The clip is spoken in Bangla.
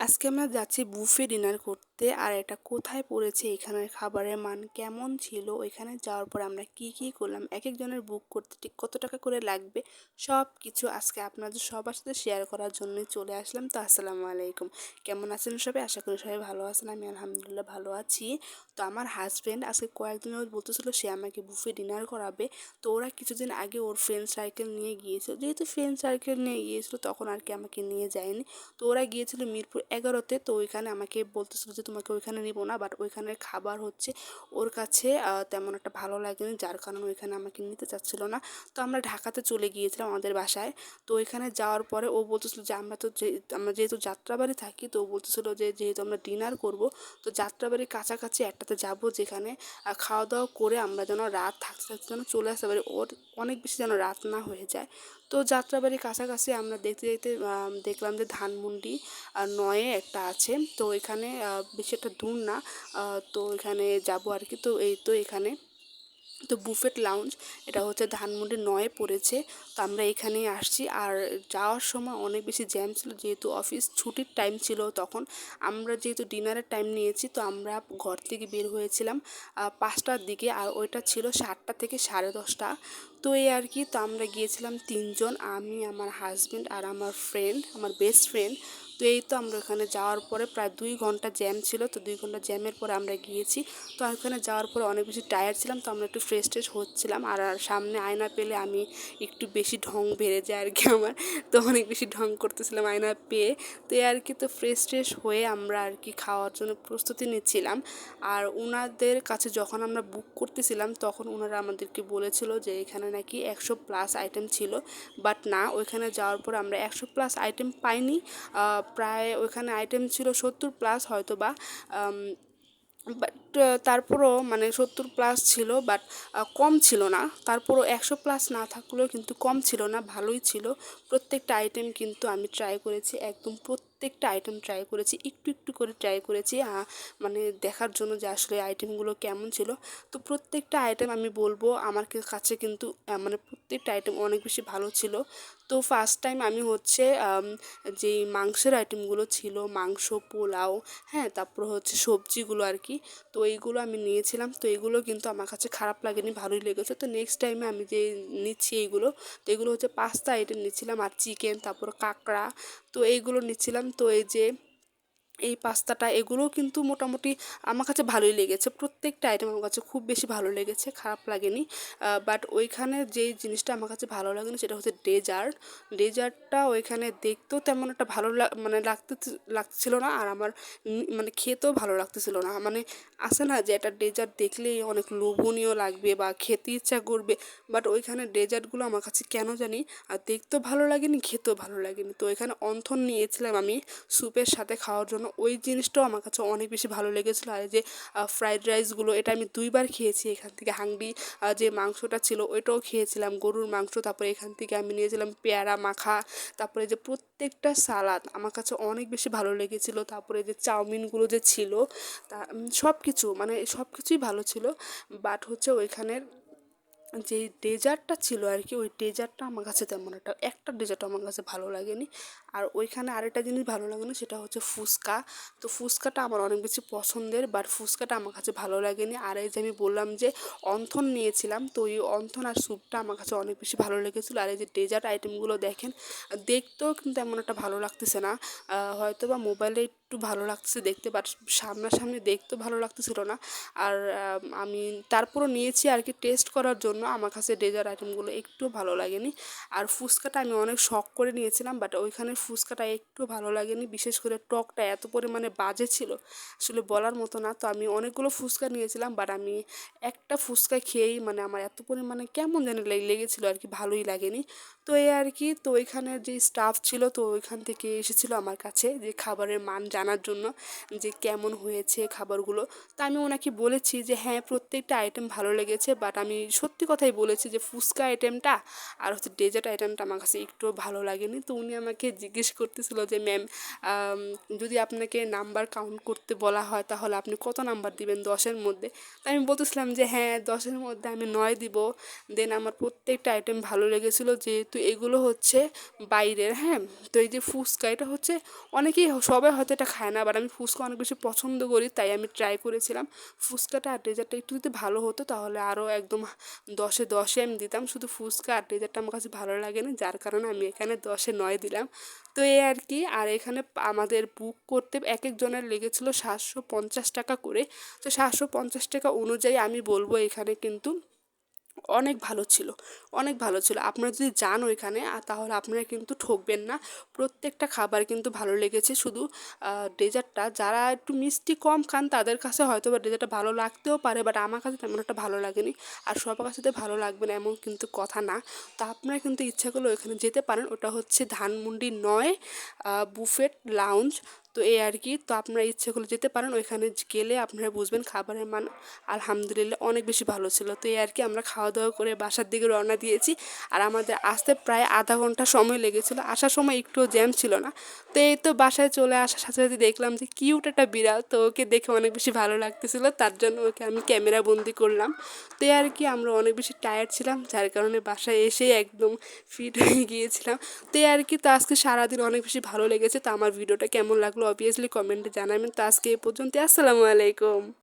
আজকে আমরা যাচ্ছি বুফে ডিনার করতে। আর এটা কোথায় পড়েছে, এখানের খাবারের মান কেমন ছিল, ওইখানে যাওয়ার পর আমরা কি কি করলাম, এক একজনের বুক করতে ঠিক কত টাকা করে লাগবে, সব কিছু আজকে আপনাদের সবার সাথে শেয়ার করার জন্যই চলে আসলাম। তো আসসালামু আলাইকুম, কেমন আছেন সবাই? আশা করি সবাই ভালো আছেন। আমি আলহামদুলিল্লাহ ভালো আছি। তো আমার হাজব্যান্ড আজকে কয়েকদিন ধরে বলতেছিল সে আমাকে বুফে ডিনার করাবে। তো ওরা কিছুদিন আগে ওর ফ্রেন্ড সার্কেল নিয়ে গিয়েছিল, যেহেতু ফ্রেন্ড সার্কেল নিয়ে গিয়েছিল তখন আর কি আমাকে নিয়ে যায়নি। তো ওরা গিয়েছিল মিরপুর 11-তে। তো ওইখানে আমাকে বলতেছিল যে তোমাকে ওইখানে নিব না, বাট ওইখানের খাবার হচ্ছে ওর কাছে তেমন একটা ভালো লাগেনি, যার কারণে ওইখানে আমাকে নিতে চাচ্ছিল না। তো আমরা ঢাকাতে চলে গিয়েছিলাম আমাদের বাসায়। তো ওইখানে যাওয়ার পরে ও বলতেছিল যে আমরা যেহেতু যাত্রাবাড়ি থাকি, তো ও বলতেছিল যে যেহেতু আমরা ডিনার করব, তো যাত্রাবাড়ির কাছাকাছি একটাতে যাব যেখানে খাওয়া দাওয়া করে আমরা যেন রাত থাকতে থাকতে যেন চলে আসতে পারি, ওর অনেক বেশি যেন রাত না হয়ে যায়। তো যাত্রাবাড়ির কাছাকাছি আমরা দেখতে দেখতে দেখলাম যে ধানমন্ডি 9-এ একটা আছে। তো এখানে বেশি একটা দূর না। তো এখানে যাব আর কি। তো এই তো এখানে তো বুফেট লাউঞ্জ, এটা হচ্ছে ধানমন্ডি 9-এ পড়েছে। তো আমরা এখানেই আসছি। আর যাওয়ার সময় অনেক বেশি জ্যাম ছিল, যেহেতু অফিস ছুটির টাইম ছিল তখন। আমরা যেহেতু ডিনারের টাইম নিয়েছি, তো আমরা ঘর থেকে বের হয়েছিলাম 5টার দিকে, আর ওইটা ছিল 7টা থেকে 10:30। তো এই আর কি। তো আমরা গিয়েছিলাম 3জন, আমি, আমার হাজব্যান্ড আর আমার ফ্রেন্ড, আমার বেস্ট ফ্রেন্ড। তো এই তো আমরা ওখানে যাওয়ার পরে প্রায় 2 ঘন্টা জ্যাম ছিল। তো 2 ঘন্টা জ্যামের পরে আমরা গিয়েছি। তো ওখানে যাওয়ার পরে অনেক বেশি টায়ার্ড ছিলাম, তো আমরা একটু ফ্রেশ ট্রেশ হচ্ছিলাম। আর সামনে আয়না পেলে আমি একটু বেশি ঢং বেড়ে যায় আর কি আমার। তো অনেক বেশি ঢং করতেছিলাম আয়না পেয়ে। তো এই আর কি। তো ফ্রেশ ট্রেশ হয়ে আমরা আর কি খাওয়ার জন্য প্রস্তুতি নিচ্ছিলাম। আর ওনাদের কাছে যখন আমরা বুক করতেছিলাম তখন ওনারা আমাদেরকে বলেছিল যে এখানে নাকি 100+ আইটেম ছিল। বাট না, ওইখানে যাওয়ার পর আমরা 100+ আইটেম পাইনি। প্রায় ওইখানে আইটেম ছিল 70+ হয়তো বা। বাট তারপরও মানে 70+ ছিল, বাট কম ছিল না। তারপরও 100+ না থাকলেও কিন্তু কম ছিল না, ভালোই ছিল। প্রত্যেকটা আইটেম কিন্তু আমি ট্রাই করেছি, একদম প্রত্যেকটা আইটেম ট্রাই করেছি, একটু একটু করে ট্রাই করেছি, মানে দেখার জন্য যে আসলে আইটেমগুলো কেমন ছিল। তো প্রত্যেকটা আইটেম আমি বলবো আমার কাছে কিন্তু মানে প্রত্যেকটা আইটেম অনেক বেশি ভালো ছিল। তো ফার্স্ট টাইম আমি হচ্ছে যেই মাংসের আইটেমগুলো ছিল, মাংস, পোলাও, হ্যাঁ, তারপর হচ্ছে সবজিগুলো আর কি। তো এইগুলো আমি নিয়েছিলাম। তো এগুলো কিন্তু আমার কাছে খারাপ লাগেনি, ভালোই লেগেছে। তো নেক্সট টাইমে আমি যে নিচ্ছি এইগুলো, তো এগুলো হচ্ছে পাস্তা আইটেম নিচ্ছিলাম, আর চিকেন, তারপর কাঁকড়া, তো এইগুলো নিচ্ছিলাম। তো এই যে এই পাস্তাটা, এগুলোও কিন্তু মোটামুটি আমার কাছে ভালোই লেগেছে। প্রত্যেকটা আইটেম আমার কাছে খুব বেশি ভালো লেগেছে, খারাপ লাগেনি। বাট ওইখানে যেই জিনিসটা আমার কাছে ভালো লাগেনি সেটা হচ্ছে ডেজার্ট। ডেজার্টটা ওইখানে দেখতেও তেমন একটা ভালো মানে লাগছিল না, আর আমার মানে খেতেও ভালো লাগতেছিল না। মানে আছে না যে একটা ডেজার্ট দেখলেই অনেক লোভনীয় লাগবে বা খেতে ইচ্ছা করবে, বাট ওইখানে ডেজার্টগুলো আমার কাছে কেন জানি আর দেখতেও ভালো লাগেনি, খেতেও ভালো লাগেনি। তো এখানে অন্থন নিয়েছিলাম আমি স্যুপের সাথে খাওয়ার জন্য, ওই জিনিসটাও আমার কাছে অনেক বেশি ভালো লেগেছিলো। আর যে ফ্রাইড রাইসগুলো, এটা আমি 2বার খেয়েছি এখান থেকে। হাংডি যে মাংসটা ছিল ওইটাও খেয়েছিলাম, গরুর মাংস। তারপরে এখান থেকে আমি নিয়েছিলাম পেয়ারা মাখা। তারপরে যে প্রত্যেকটা সালাদ আমার কাছে অনেক বেশি ভালো লেগেছিলো। তারপরে যে চাউমিনগুলো যে ছিল, তা সব কিছু মানে সব কিছুই ভালো ছিল। বাট হচ্ছে ওইখানের যে ডেজার্টটা ছিল আর কি, ওই ডেজার্টটা আমার কাছে তেমন একটা ডেজার্ট আমার কাছে ভালো লাগেনি। আর ওইখানে আরেকটা জিনিস ভালো লাগেনি, সেটা হচ্ছে ফুচকা। তো ফুচকাটা আমার অনেক বেশি পছন্দের, বাট ফুচকাটা আমার কাছে ভালো লাগেনি। আর এই যে আমি বললাম যে অন্থন নিয়েছিলাম, তো এই অন্থন আর স্যুপটা আমার কাছে অনেক বেশি ভালো লেগেছিলো। আর এই যে ডেজার্ট আইটেমগুলো দেখেন, দেখতেও কিন্তু এমন একটা ভালো লাগতেছে না। হয়তো বা মোবাইলে একটু ভালো লাগতেছে দেখতে, বাট সামনাসামনি দেখতেও ভালো লাগতেছিল না। আর আমি তারপরও নিয়েছি আর কি টেস্ট করার জন্য। আমার কাছে ডেজার্ট আইটেমগুলো একটু ভালো লাগেনি। আর ফুচকাটা আমি অনেক শখ করে নিয়েছিলাম, বাট ওইখানে ফুচকাটা একটু ভালো লাগেনি। বিশেষ করে টকটা এত পরিমাণে বাজে ছিল, আসলে বলার মতো না। তো আমি অনেকগুলো ফুচকা নিয়েছিলাম, বাট আমি একটা ফুচকা খেয়েই মানে আমার এত পরিমাণে কেমন যেন লেগেছিলো আর কি, ভালোই লাগেনি। তো এই আর কি। তো ওইখানের যে স্টাফ ছিল, তো ওইখান থেকে এসেছিলো আমার কাছে যে খাবারের মান জানার জন্য যে কেমন হয়েছে খাবারগুলো। তা আমি ওনাকে বলেছি যে হ্যাঁ, প্রত্যেকটা আইটেম ভালো লেগেছে, বাট আমি সত্যি কথাই বলেছি যে ফুচকা আইটেমটা আর হচ্ছে ডেজার্ট আইটেমটা আমার কাছে একটুও ভালো লাগেনি। তো উনি আমাকে জিজ্ঞেস করতেছিল যে ম্যাম, যদি আপনাকে নাম্বার কাউন্ট করতে বলা হয় তাহলে আপনি কত নাম্বার দিবেন 10-এর মধ্যে? তো আমি বলতেছিলাম যে হ্যাঁ, 10-এর মধ্যে আমি 9 দিব। দেন আমার প্রত্যেকটা আইটেম ভালো লেগেছিলো, যেহেতু তো এগুলো হচ্ছে বাইরের, হ্যাঁ। তো এই যে ফুচকা, এটা হচ্ছে অনেকেই সবাই হয়তো এটা খায় না, বাট আমি ফুচকা অনেক বেশি পছন্দ করি, তাই আমি ট্রাই করেছিলাম। ফুচকাটা আর ডেজার্টটা একটু যদি ভালো হতো তাহলে আরও একদম 10-এ 10 আমি দিতাম। শুধু ফুচকা আর ডেজার্টটা আমার কাছে ভালো লাগে না, যার কারণে আমি এখানে 10-এ 9 দিলাম। তো এই আর কি। আর এখানে আমাদের বুক করতে এক একজনের লেগেছিলো 750 টাকা করে। তো 750 টাকা অনুযায়ী আমি বলবো এখানে কিন্তু অনেক ভালো ছিল, অনেক ভালো ছিল। আপনারা যদি যান ওইখানে তাহলে আপনারা কিন্তু ঠকবেন না। প্রত্যেকটা খাবার কিন্তু ভালো লেগেছে। শুধু ডেজার্টটা, যারা একটু মিষ্টি কম খান তাদের কাছে হয়তো বা ডেজার্টটা ভালো লাগতেও পারে, বাট আমার কাছে তেমন একটা ভালো লাগেনি। আর সবার কাছে তো ভালো লাগবে না এমন কিন্তু কথা না। তো আপনারা কিন্তু ইচ্ছা করলে ওইখানে যেতে পারেন। ওটা হচ্ছে ধানমন্ডি 9 বুফেট লাউঞ্জ। তো এই আর কি। তো আপনারা ইচ্ছে করলে যেতে পারেন, ওইখানে গেলে আপনারা বুঝবেন খাবারের মান আলহামদুলিল্লাহ অনেক বেশি ভালো ছিল। তো এই আর কি, আমরা খাওয়া দাওয়া করে বাসার দিকে রওনা দিয়েছি। আর আমাদের আসতে প্রায় আধা ঘন্টা সময় লেগেছিলো, আসার সময় একটুও জ্যাম ছিল না। তো এই তো বাসায় চলে আসার সাথে সাথে দেখলাম যে কিউট একটা বিড়াল, তো ওকে দেখে অনেক বেশি ভালো লাগতেছিলো, তার জন্য ওকে আমি ক্যামেরা বন্দি করলাম। তো এই আর কি, আমরা অনেক বেশি টায়ার্ড ছিলাম, যার কারণে বাসায় এসেই একদম ফিট হয়ে গিয়েছিলাম। তো এই আর কি। তো আজকে সারাদিন অনেক বেশি ভালো লেগেছে। তো আমার ভিডিওটা কেমন লাগলো অবভিয়াসলি কমেন্টে জানাবেন। তো আজকে এই পর্যন্ত, আসসালামু আলাইকুম।